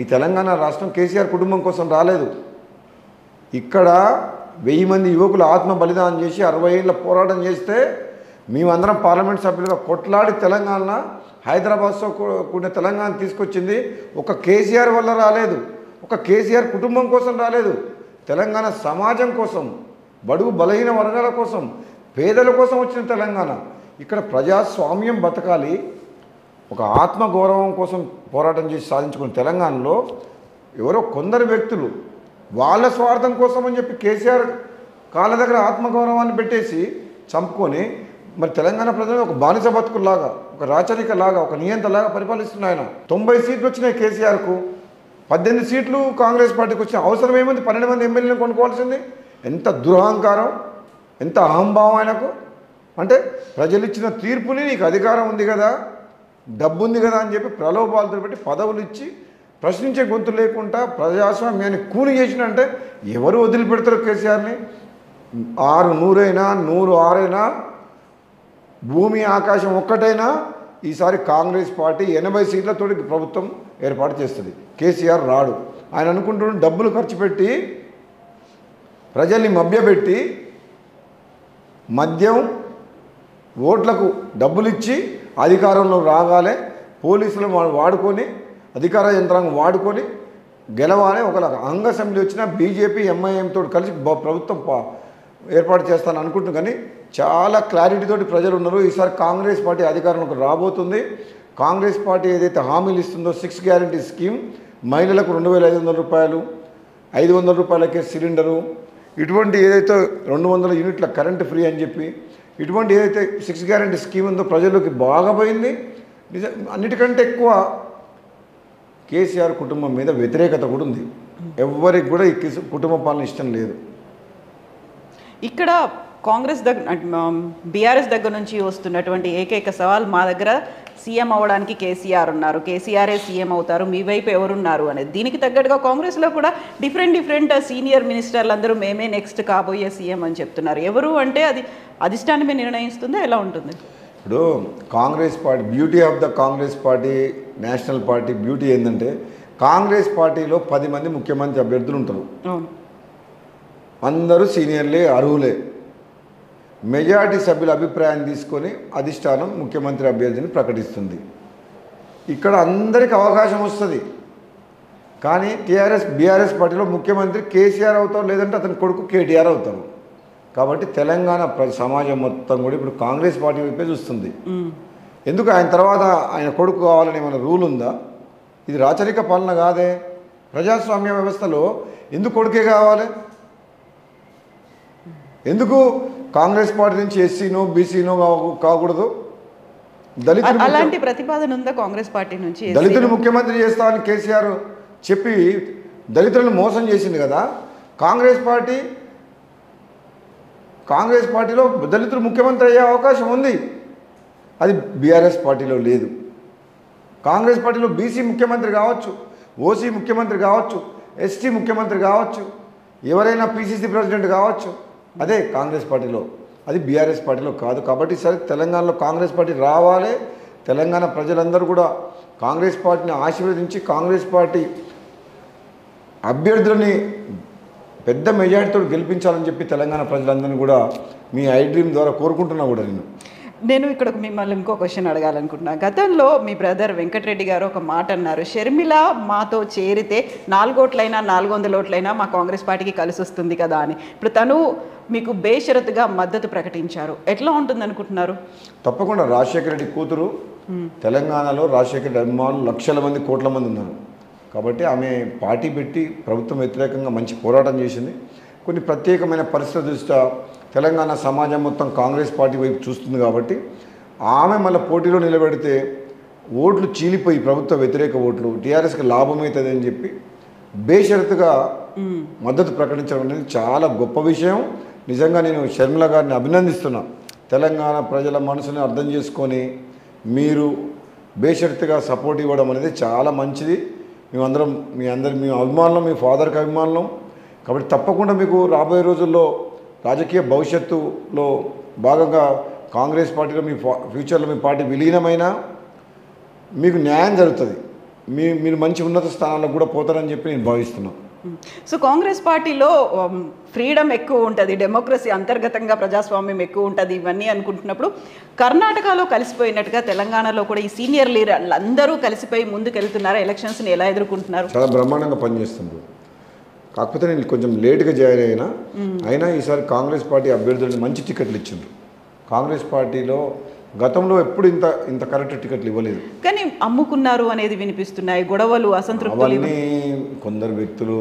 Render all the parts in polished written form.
ఈ తెలంగాణ రాష్ట్రం కేసీఆర్ కుటుంబం కోసం రాలేదు. ఇక్కడ 1000 మంది యువకులు ఆత్మ బలిదానం చేసి 60 ఏళ్ళ పోరాటం చేస్తే మేమందరం పార్లమెంట్ సభ్యులుగా కొట్లాడి తెలంగాణ హైదరాబాద్తో కూడిన తెలంగాణ తీసుకొచ్చింది ఒక కేసీఆర్ వల్ల రాలేదు, ఒక కేసీఆర్ కుటుంబం కోసం రాలేదు. తెలంగాణ సమాజం కోసం, బడుగు బలహీన వర్గాల కోసం, పేదల కోసం వచ్చిన తెలంగాణ. ఇక్కడ ప్రజాస్వామ్యం బతకాలి, ఒక ఆత్మగౌరవం కోసం పోరాటం చేసి సాధించుకున్న తెలంగాణలో ఎవరో కొందరు వ్యక్తులు వాళ్ళ స్వార్థం కోసం అని చెప్పి కేసీఆర్ కాళ్ళ దగ్గర ఆత్మగౌరవాన్ని పెట్టేసి చంపుకొని మరి తెలంగాణ ప్రజలు ఒక బానిస బతుకులాగా, ఒక రాచరికలాగా, ఒక నియంతలాగా పరిపాలిస్తున్నాయి. ఆయన 90 సీట్లు వచ్చినాయి కేసీఆర్కు, 18 సీట్లు కాంగ్రెస్ పార్టీకి వచ్చిన అవసరం ఏముంది? 12 మంది ఎమ్మెల్యేలను కొనుక్కోవాల్సింది. ఎంత దురహంకారం, ఎంత అహంభావం ఆయనకు. అంటే ప్రజలు ఇచ్చిన తీర్పుని నీకు అధికారం ఉంది కదా, డబ్బు ఉంది కదా అని చెప్పి ప్రలోభాలతో పెట్టి పదవులు ఇచ్చి ప్రశ్నించే గొంతు లేకుండా ప్రజాస్వామ్యాన్ని కూని చేసినంటే ఎవరు వదిలిపెడతారు కేసీఆర్ని? 100 అయినా 106 అయినా భూమి ఆకాశం ఒక్కటైనా ఈసారి కాంగ్రెస్ పార్టీ 80 సీట్లతోటి ప్రభుత్వం ఏర్పాటు చేస్తుంది. కేసీఆర్ రాడు. ఆయన అనుకుంటున్న డబ్బులు ఖర్చు పెట్టి ప్రజల్ని మభ్యపెట్టి మద్యం ఓట్లకు డబ్బులు ఇచ్చి అధికారంలో రాగాలే, పోలీసులు వాడుకొని అధికార యంత్రాంగం వాడుకొని గెలవాలి. ఒక అంగ అసెంబ్లీ వచ్చినా బీజేపీ ఎంఐఎంతో కలిసి ప్రభుత్వం ఏర్పాటు చేస్తాను అనుకుంటున్నాను. కానీ చాలా క్లారిటీతోటి ప్రజలు ఉన్నారు. ఈసారి కాంగ్రెస్ పార్టీ అధికారంలోకి రాబోతుంది. కాంగ్రెస్ పార్టీ ఏదైతే హామీలు ఇస్తుందో 6 గ్యారంటీ స్కీమ్, మహిళలకు 2500 రూపాయలు, 500 రూపాయలకే సిలిండరు, ఇటువంటి ఏదైతే 200 యూనిట్ల కరెంటు ఫ్రీ అని చెప్పి ఇటువంటి ఏదైతే 6 గ్యారంటీ స్కీమ్ ఉందో ప్రజలకు బాగా పోయింది. అన్నిటికంటే ఎక్కువ కేసీఆర్ కుటుంబం మీద వ్యతిరేకత కూడా ఉంది. ఎవరికి కూడా ఈ కుటుంబ పాలన ఇష్టం లేదు. ఇక్కడ కాంగ్రెస్ బీఆర్ఎస్ దగ్గర నుంచి వస్తున్నటువంటి ఏకైక సవాల్, మా దగ్గర సీఎం అవ్వడానికి కేసీఆర్ ఉన్నారు, కేసీఆరే సీఎం అవుతారు, మీ వైపు ఎవరున్నారు అనేది. దీనికి తగ్గట్టుగా కాంగ్రెస్లో కూడా డిఫరెంట్ సీనియర్ మినిస్టర్లు అందరూ మేమే నెక్స్ట్ కాబోయే సీఎం అని చెప్తున్నారు. ఎవరు అంటే అది అధిష్టానమే నిర్ణయిస్తుందా, ఎలా ఉంటుంది? ఇప్పుడు Congress party beauty of the Congress party, national party beauty ఏంటంటే కాంగ్రెస్ పార్టీలో 10 మంది ముఖ్యమంత్రి అభ్యర్థులు ఉంటారు. అందరూ సీనియర్లే, అర్హులే. మెజారిటీ సభ్యుల అభిప్రాయం తీసుకొని అధిష్టానం ముఖ్యమంత్రి అభ్యర్థిని ప్రకటిస్తుంది. ఇక్కడ అందరికి అవకాశం వస్తుంది. కానీ బీఆర్ఎస్ పార్టీలో ముఖ్యమంత్రి కేసీఆర్ అవుతారు, లేదంటే అతని కొడుకు కేటీఆర్ అవుతారు. కాబట్టి తెలంగాణ సమాజం మొత్తం కూడా ఇప్పుడు కాంగ్రెస్ పార్టీ వైపే చూస్తుంది. ఎందుకు ఆయన తర్వాత ఆయన కొడుకు కావాలని ఏమైనా రూల్ ఉందా? ఇది రాచరిక పాలన కాదే. ప్రజాస్వామ్య వ్యవస్థలో ఎందుకు కొడుకే కావాలి? ఎందుకు కాంగ్రెస్ పార్టీ నుంచి ఎస్సీనో బీసీనో కాకూడదు? దళితులు అలాంటి ప్రతిపాదన ఉందా కాంగ్రెస్ పార్టీ నుంచి? దళితులు ముఖ్యమంత్రి చేస్తామని కేసీఆర్ చెప్పి దళితులను మోసం చేసింది కదా. కాంగ్రెస్ పార్టీలో దళితులు ముఖ్యమంత్రి అయ్యే అవకాశం ఉంది. అది బీఆర్ఎస్ పార్టీలో లేదు. కాంగ్రెస్ పార్టీలో బీసీ ముఖ్యమంత్రి కావచ్చు, ఓసీ ముఖ్యమంత్రి కావచ్చు, ఎస్టీ ముఖ్యమంత్రి కావచ్చు, ఎవరైనా పీసీసీ ప్రెసిడెంట్ కావచ్చు. అదే కాంగ్రెస్ పార్టీలో, అది బీఆర్ఎస్ పార్టీలో కాదు. కాబట్టి సరే తెలంగాణలో కాంగ్రెస్ పార్టీ రావాలి. తెలంగాణ ప్రజలందరూ కూడా కాంగ్రెస్ పార్టీని ఆశీర్వదించి కాంగ్రెస్ పార్టీ అభ్యర్థులని పెద్ద మెజారిటీతో గెలిపించాలని చెప్పి తెలంగాణ ప్రజలందరినీ కూడా మీ ఐ డ్రీమ్ ద్వారా కోరుకుంటున్నా కూడా నేను ఇక్కడ మిమ్మల్ని ఇంకో క్వశ్చన్ అడగాలనుకుంటున్నా. గతంలో మీ బ్రదర్ వెంకటరెడ్డి గారు ఒక మాట అన్నారు, షర్మిల మాతో చేరితే 4 ఓట్లైనా 400 ఓట్లైనా మా కాంగ్రెస్ పార్టీకి కలిసి వస్తుంది కదా అని. ఇప్పుడు తను మీకు బేషరతుగా మద్దతు ప్రకటించారు. ఎట్లా ఉంటుంది అనుకుంటున్నారు? తప్పకుండా. రాజశేఖర రెడ్డి కూతురు, తెలంగాణలో రాజశేఖర రెడ్డి అభిమానులు లక్షల మంది, కోట్ల మంది ఉన్నారు. కాబట్టి ఆమె పార్టీ పెట్టి ప్రభుత్వం వ్యతిరేకంగా మంచి పోరాటం చేసింది. కొన్ని ప్రత్యేకమైన పరిస్థితుల దృష్ట్యా తెలంగాణ సమాజం మొత్తం కాంగ్రెస్ పార్టీ వైపు చూస్తుంది. కాబట్టి ఆమె మళ్ళీ పోటీలో నిలబెడితే ఓట్లు చీలిపోయి ప్రభుత్వ వ్యతిరేక ఓట్లు టీఆర్ఎస్కి లాభమవుతుంది అని చెప్పి బేషరతుగా మద్దతు ప్రకటించడం అనేది చాలా గొప్ప విషయం. నిజంగా నేను షర్మిల గారిని అభినందిస్తున్నా. తెలంగాణ ప్రజల మనసుని అర్థం చేసుకొని మీరు బేషరతుగా సపోర్ట్ ఇవ్వడం అనేది చాలా మంచిది. మేమందరం మీ అభిమానులం, మీ ఫాదర్కి అభిమానులం. కాబట్టి తప్పకుండా మీకు రాబోయే రోజుల్లో రాజకీయ భవిష్యత్తులో భాగంగా కాంగ్రెస్ పార్టీలో మీ ఫ్యూచర్లో మీ పార్టీ విలీనమైనా మీకు న్యాయం జరుగుతుంది. మీరు మంచి ఉన్నత స్థానాలకు కూడా పోతారని చెప్పి నేను భావిస్తున్నాను. సో కాంగ్రెస్ పార్టీలో ఫ్రీడమ్ ఎక్కువ ఉంటుంది, డెమోక్రసీ అంతర్గతంగా ప్రజాస్వామ్యం ఎక్కువ ఉంటుంది ఇవన్నీ అనుకుంటున్నప్పుడు కర్ణాటకలో కలిసిపోయినట్టుగా తెలంగాణలో కూడా ఈ సీనియర్ లీడర్లు అందరూ కలిసిపోయి ముందుకెళ్తున్నారా? ఎలక్షన్స్ని ఎలా ఎదుర్కొంటున్నారు? చాలా బ్రహ్మాండంగా పనిచేస్తున్నారు. కాకపోతే నేను కొంచెం లేట్గా జాయిన్ అయినా ఈసారి కాంగ్రెస్ పార్టీ అభ్యర్థులకు మంచి టికెట్లు ఇచ్చిండ్రు. కాంగ్రెస్ పార్టీలో గతంలో ఎప్పుడు ఇంత కరెక్ట్ టికెట్లు ఇవ్వలేదు. కానీ అమ్ముకున్నారు అనేది వినిపిస్తున్నాయి, గొడవలు, అసంతృప్తులు. అవన్నీ కొందరు వ్యక్తులు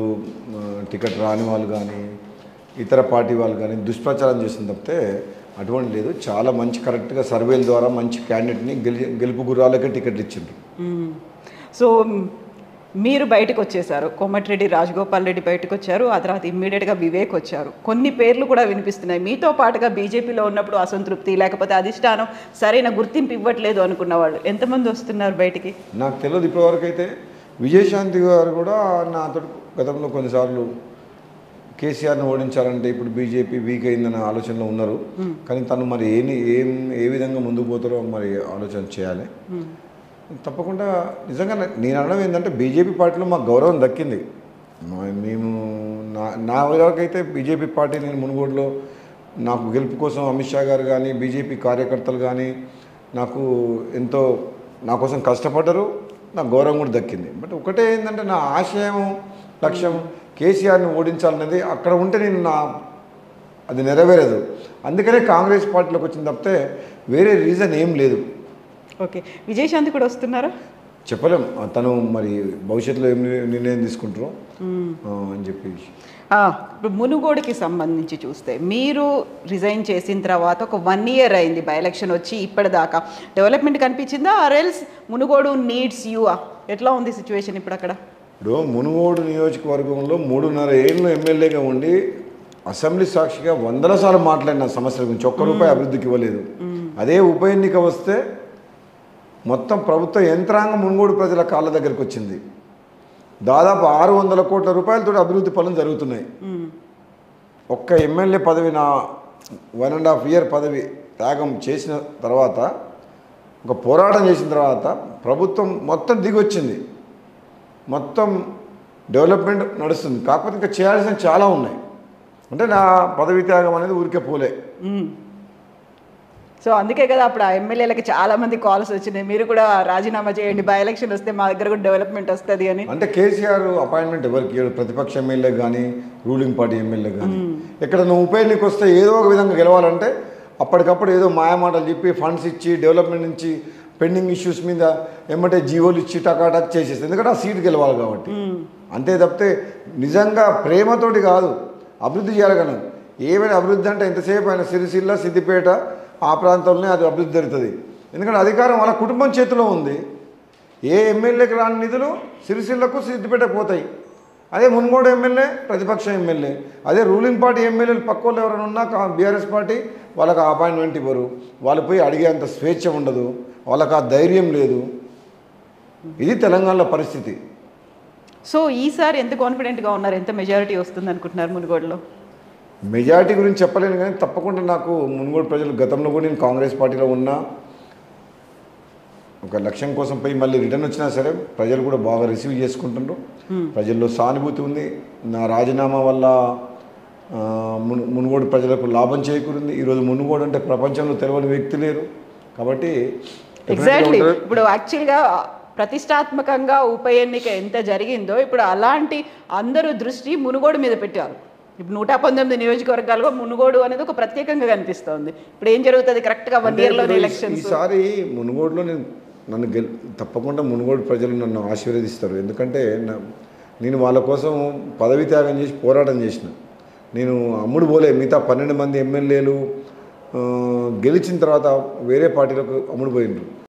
టికెట్ రాని వాళ్ళు కానీ ఇతర పార్టీ వాళ్ళు కానీ దుష్ప్రచారం చేసిన తప్పితే అటువంటి లేదు. చాలా మంచి కరెక్ట్గా సర్వేల ద్వారా మంచి క్యాండిడేట్ని గెలుపు గుర్రాలకే టికెట్లు ఇచ్చిండ్రు. సో మీరు బయటకు వచ్చేసారు, కోమటిరెడ్డి రాజగోపాల్ రెడ్డి బయటకు వచ్చారు, ఆ తర్వాత ఇమ్మీడియట్గా వివేక్ వచ్చారు. కొన్ని పేర్లు కూడా వినిపిస్తున్నాయి. మీతో పాటుగా బీజేపీలో ఉన్నప్పుడు అసంతృప్తి లేకపోతే అధిష్టానం సరైన గుర్తింపు ఇవ్వట్లేదు అనుకున్న వాళ్ళు ఎంతమంది వస్తున్నారు బయటికి? నాకు తెలియదు ఇప్పటివరకు అయితే. విజయశాంతి గారు కూడా నాతో గతంలో కొన్నిసార్లు కేసీఆర్ని ఓడించాలంటే ఇప్పుడు బీజేపీ వీక్ అయిందన్న ఆలోచనలో ఉన్నారు. కానీ తను మరి ఏ విధంగా ముందుకు పోతారో మరి ఆలోచన చేయాలి. తప్పకుండా నిజంగా నేను అనడం ఏంటంటే బీజేపీ పార్టీలో మాకు గౌరవం దక్కింది. మేము నా వరకైతే బీజేపీ పార్టీ నేను మునుగోడులో నాకు గెలుపు కోసం అమిత్ షా గారు కానీ బీజేపీ కార్యకర్తలు కానీ నాకు ఎంతో నా కోసం కష్టపడ్డారు, నాకు గౌరవం కూడా దక్కింది. బట్ ఒకటే ఏంటంటే నా ఆశయం లక్ష్యం కేసీఆర్ని ఓడించాలనేది అక్కడ ఉంటే అది నెరవేరదు. అందుకనే కాంగ్రెస్ పార్టీలోకి వచ్చిన తప్పితే వేరే రీజన్ ఏం లేదు. ఓకే, విజయశాంతి కూడా వస్తున్నారా? చెప్పలేం, తను మరి భవిష్యత్తులో ఏం నిర్ణయం తీసుకుంటారో అని చెప్పి. ఇప్పుడు మునుగోడుకి సంబంధించి చూస్తే మీరు రిజైన్ చేసిన తర్వాత ఒక 1 year అయింది బై ఎలక్షన్ వచ్చి ఇప్పటిదాకా. డెవలప్మెంట్ కనిపించిందా? ఆర్ఎల్స్ మునుగోడు నీడ్స్ యూ? ఎట్లా ఉంది సిచ్యువేషన్ ఇప్పుడు అక్కడ? ఇప్పుడు మునుగోడు నియోజకవర్గంలో 3.5 ఏళ్ళు ఎమ్మెల్యేగా ఉండి అసెంబ్లీ సాక్షిగా 100 సార్లు మాట్లాడిన సమస్యల గురించి ఒక్క రూపాయి అభివృద్ధికి ఇవ్వలేదు. అదే ఉప ఎన్నిక వస్తే మొత్తం ప్రభుత్వ యంత్రాంగం మునుగోడు ప్రజల కాళ్ళ దగ్గరికి వచ్చింది. దాదాపు 600 కోట్ల రూపాయలతో అభివృద్ధి పనులు జరుగుతున్నాయి. ఒక్క ఎమ్మెల్యే పదవి నా 1.5 year పదవి త్యాగం చేసిన తర్వాత, ఒక పోరాటం చేసిన తర్వాత ప్రభుత్వం మొత్తం దిగొచ్చింది, మొత్తం డెవలప్మెంట్ నడుస్తుంది. కాకపోతే ఇంకా చేయాల్సినవి చాలా ఉన్నాయి. అంటే నా పదవి త్యాగం అనేది ఊరికే పోలే. సో అందుకే కదా అప్పుడు ఆ ఎమ్మెల్యేలకి చాలా మంది కాల్స్ వచ్చినాయి, మీరు కూడా రాజీనామా చేయండి, బై ఎలక్షన్ వస్తే మా దగ్గర కూడా డెవలప్మెంట్ వస్తుంది అని. అంటే కేసీఆర్ అపాయింట్మెంట్ ఎవరికి? ప్రతిపక్ష ఎమ్మెల్యే కానీ రూలింగ్ పార్టీ ఎమ్మెల్యే కానీ ఇక్కడ నువ్వు ఉప ఎన్నిక వస్తే ఏదో ఒక విధంగా గెలవాలంటే అప్పటికప్పుడు ఏదో మాయమాటలు చెప్పి ఫండ్స్ ఇచ్చి డెవలప్మెంట్ నుంచి పెండింగ్ ఇష్యూస్ మీద ఎమ్మటే జీవోలు ఇచ్చి టకాటక్ చేసేస్తుంది. ఎందుకంటే ఆ సీట్ గెలవాలి కాబట్టి. అంతే తప్పితే నిజంగా ప్రేమతోటి కాదు, అభివృద్ధి చేయాలి. ఏమైనా అభివృద్ధి అంటే ఎంతసేపు అయినా సిరిసిల్ల సిద్దిపేట ఆ ప్రాంతంలోనే అది అభివృద్ధి జరుగుతుంది. ఎందుకంటే అధికారం వాళ్ళ కుటుంబం చేతిలో ఉంది. ఏ ఎమ్మెల్యేకి రాని నిధులు సిరిసిల్లకు సిద్దిపేటకు పోతాయి. అదే మున్గోడు ఎమ్మెల్యే ప్రతిపక్ష ఎమ్మెల్యే, అదే రూలింగ్ పార్టీ ఎమ్మెల్యేలు పక్క వాళ్ళు ఎవరైనా ఉన్నా బీఆర్ఎస్ పార్టీ వాళ్ళకి అపాయింట్మెంట్ ఇవ్వరు. వాళ్ళు పోయి అడిగేంత స్వేచ్ఛ ఉండదు, వాళ్ళకి ఆ ధైర్యం లేదు. ఇది తెలంగాణలో పరిస్థితి. సో ఈసారి ఎంత కాన్ఫిడెంట్గా ఉన్నారు? ఎంత మెజారిటీ వస్తుంది అనుకుంటున్నారు మునుగోడులో? మెజారిటీ గురించి చెప్పలేను కానీ తప్పకుండా నాకు మునుగోడు ప్రజలు, గతంలో కూడా నేను కాంగ్రెస్ పార్టీలో ఉన్నా, ఒక లక్ష్యం కోసం పోయి మళ్ళీ రిటర్న్ వచ్చినా సరే ప్రజలు కూడా బాగా రిసీవ్ చేసుకుంటున్నారు. ప్రజల్లో సానుభూతి ఉంది. నా రాజీనామా వల్ల మునుగోడు ప్రజలకు లాభం చేకూరింది. ఈరోజు మునుగోడు అంటే ప్రపంచంలో తెలియని వ్యక్తి లేరు. కాబట్టి ఎగ్జాక్ట్లీ ఇప్పుడు యాక్చువల్గా ప్రతిష్టాత్మకంగా ఉప ఎన్నిక ఎంత జరిగిందో ఇప్పుడు అలాంటి అందరూ దృష్టి మునుగోడు మీద పెట్టారు. ఇప్పుడు 119 నియోజకవర్గాలుగా మునుగోడు అనేది ఒక ప్రత్యేకంగా కనిపిస్తోంది. ఇప్పుడు ఏం జరుగుతుంది? కరెక్ట్గా 1 yearలో ఎలక్షన్స్. ఈసారి మునుగోడులో నన్ను తప్పకుండా మునుగోడు ప్రజలు నన్ను ఆశీర్వదిస్తారు. ఎందుకంటే నేను వాళ్ళ కోసం పదవి త్యాగం చేసి పోరాటం చేసిన. నేను అమ్ముడు పోలే. మిగతా 12 మంది ఎమ్మెల్యేలు గెలిచిన తర్వాత వేరే పార్టీలకు అమ్ముడు పోయినారు.